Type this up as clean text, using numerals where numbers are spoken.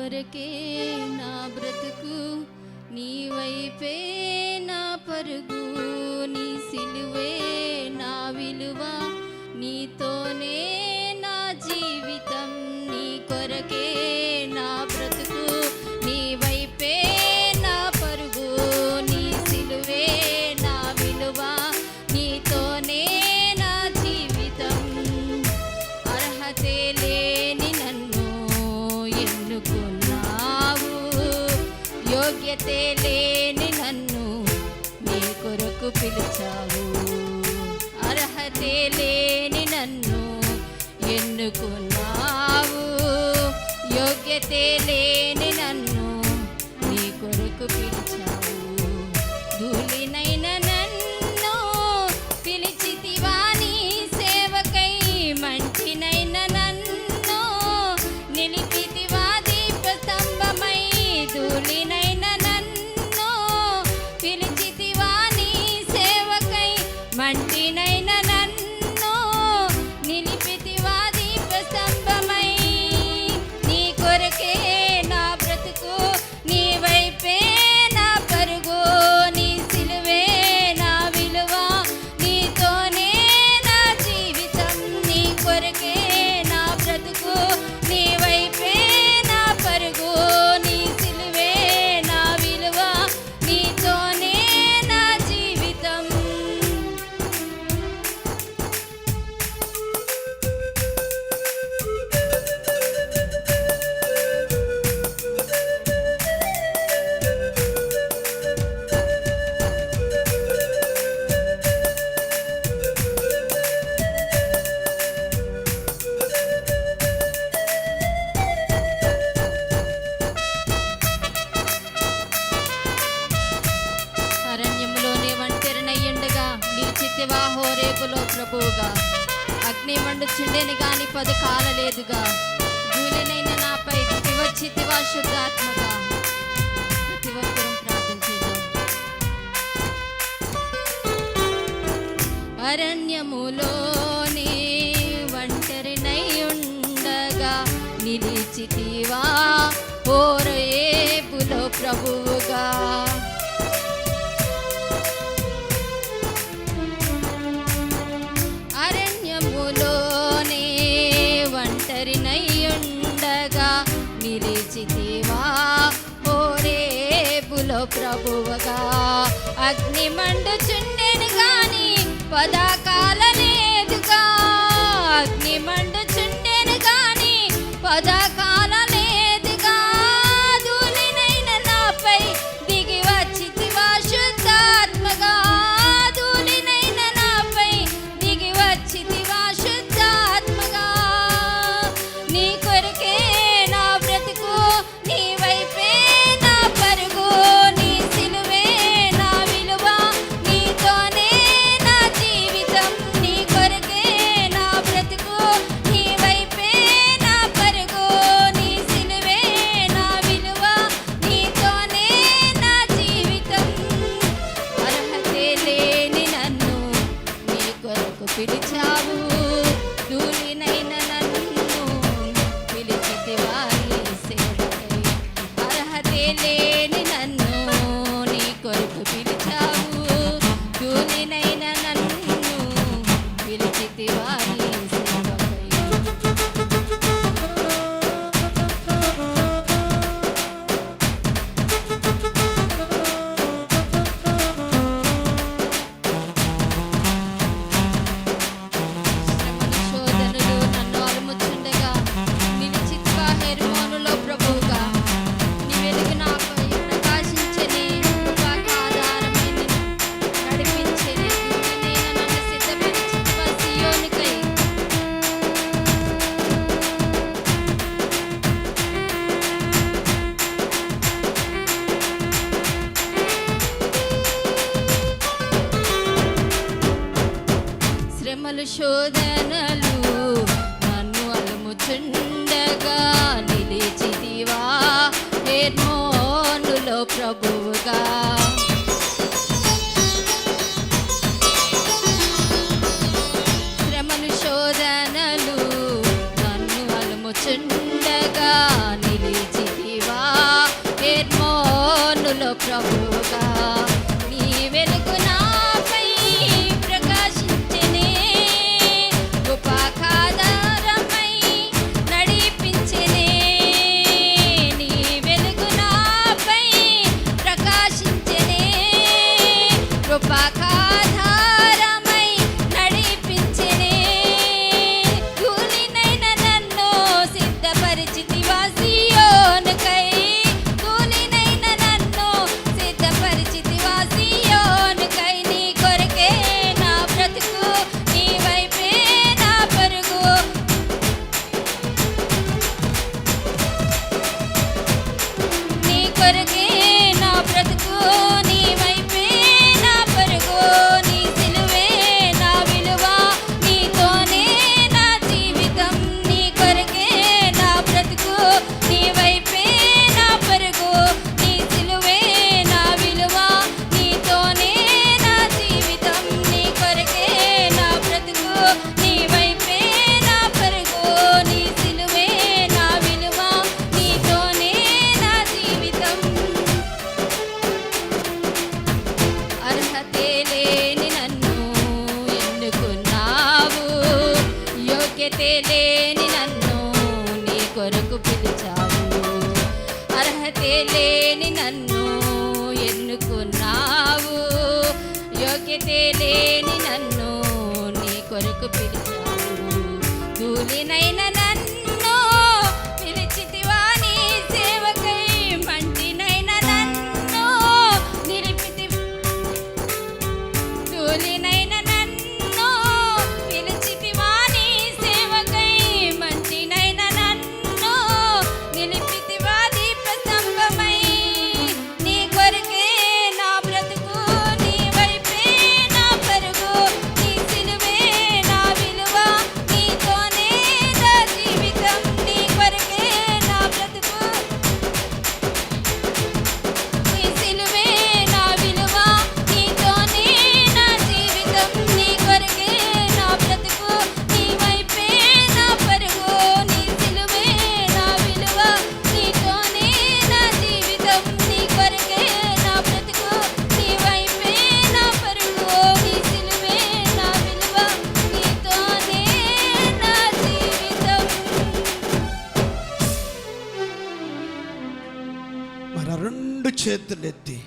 కొరకే నా బ్రతుకు, నీ వైపే నా పరుగు, నీ సిలువే నా విలువ, నీతోనే నా జీవితం. నీ కొరకే నా బ్రతుకు, నీ వైపే నా పరుగు, నీ సిలువే నా విలువ, నీతోనే నా జీవితం. అర్హతే లేని నన్ను ఎన్నుకున్నావు, యోగ్యతే లేని నన్ను నీ కొరకు పిలిచావు. అర్హతే లేని నన్ను ఎన్నుకున్నావు, యోగ్యతే లేని నన్ను నీ కొరకు పిలిచావు. ధూళినైన నన్ను పిలిచితివా నీ సేవకై, మంటినైన నన్ను నిలిపితివా దీప స్తంభమై. ధూళినైన నన్ను పిలిచితివా నీ సేవకై, మంటినైన నన్ను నిలిపితివా దీప స్తంభమై. నీ కొరకే నా బ్రతుకు, నీ వైపే నా పరుగు, నీ సిలువే నా విలువ, నీతోనే నా జీవితం. నీ కొరకే నా బ్రతుకు, నీ వైపే నా పరుగు, నీ సిలువే నా విలువ, నీతోనే నా జీవితం. అరణ్యములోనే ఒంటరినయ్యుండగా నిలిచితివా హోరేబులో ప్రభువుగా. అగ్ని మండుచుండెను గాని పది కాలలేదుగా, ధూళినైన నాపై దిగి వచ్చితివా శుద్ధాత్మగా. ప్రతి ఒక్కరూ ప్రార్థన చేద్దాం. అరణ్యములోనే ఒంటరినయ్యుండగా నిలిచితివా హోరేబులో ప్రభువుగా. అరణ్యములోనే ఒంటరినయ్యుండగా నిలిచితివా హోరేబులో ప్రభువుగా. అగ్ని మండుచుండెను గాని పదాకాలలేదుగా, అగ్ని మండుచుండెను గాని పదాకాలలేదుగా. ధూళినైన నాపై దిగి వచ్చితివా శుద్ధాత్మగా, ధూళినైన నాపై దిగి వచ్చితివా శుద్ధాత్మగా. నీ కొరకే నా బ్రతుకు, నీ వైపే నా పరుగు, నీ సిలువే నా విలువ, నీతోనే నా జీవితం. నీ కొరకే నా బ్రతుకు, నీ వైపే నా పరుగు, నీ సిలువే నా విలువ, నీతోనే నా జీవితం. అర్హతే లేని నన్ను నీ కొరకు పిలిచావు, ధూళినైన నన్ను పిలిచితివా నీ సేవకై. అర్హతే లేని నన్ను నీ కొరకు పిలిచావు, ధూళినైన నన్ను పిలిచితివా నీ సేవకై. శ్రమలు శోధనలు నన్ను అలుముచుండగా నిలిచితివా హెర్మోనులో ప్రభువుగా. నీ వెలుగు నాపై ప్రకాశించెని, కృపకు ఆధారమై నిన్ను నడిపించెని. ధూళినైన నన్ను సిద్ధపరిచితివా సీయోనుకై. శ్రమలు శోధనలు నన్ను అలుముచుండగా నిలిచితివా హెర్మోనులో ప్రభువుగా. శ్రమలు శోధనలు నన్ను అలుముచుండగా నిలిచితివా అర్హతే లేని నన్ను నీ కొరకు పిలిచావు, అర్హతే లేని నన్ను ఎన్నుకున్నావు, యోగ్యతే లేని నన్ను నీ కొరకు పిలిచావు. ధూళినైన నన్ను పిలిచితివా నీ సేవకై, మంటినైన నన్ను నిలిపితి, ధూళినైన నన్ను పిలిచితివా నీ సేవకై, మంటినైన నన్ను నిలిపితివా దీపస్తంభమై. నీ కొరకే నా బ్రతుకు, నీ వైపే నా పరుగు, నీ సిలువే నా విలువ, నీతోనే నా జీవితం. నీ కొరకే నా బ్రతుకు, నీ సిలువే నా విలువ, నీతోనే నా జీవితం. నీ కొరకే నా బ్రతుకు, నీ వైపే నా పరుగు, నీ సిలువే నా విలువ, నీతోనే నా జీవితం. నీ కొరకే నా బ్రతుకు, నీ వైపే నా పరుగు, నీ సిలువే నా విలువ, నీతోనే నా జీవితం. మన రెండు చేతులెత్తి